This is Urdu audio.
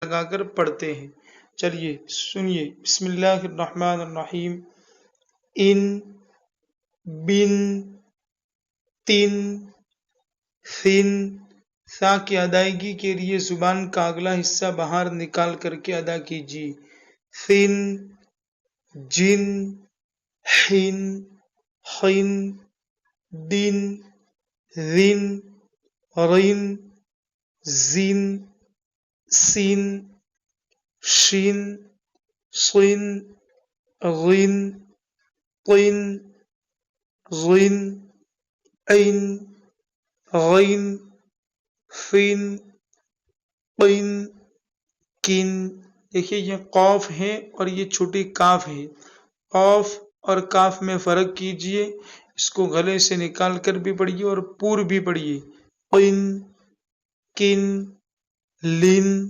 لگا کر پڑھتے ہیں۔ چلیے سنیے، بسم اللہ الرحمن الرحیم۔ ان، بن، تن، ثن۔ سا کی ادائیگی کے لیے زبان کا اگلا حصہ باہر نکال کر کے ادا کیجیے۔ ثن، جن، حن، حن، دن، ذن، رن، زن، سن، شن، صن، غن، طن، غن، عین، غین، فن، قن، کن۔ دیکھیے یہ قوف ہے اور یہ چھوٹی کاف ہے۔ قوف اور کاف میں فرق کیجئے، اس کو گلے سے نکال کر بھی پڑھیے اور پور بھی پڑھیے۔ قن، کن، لن،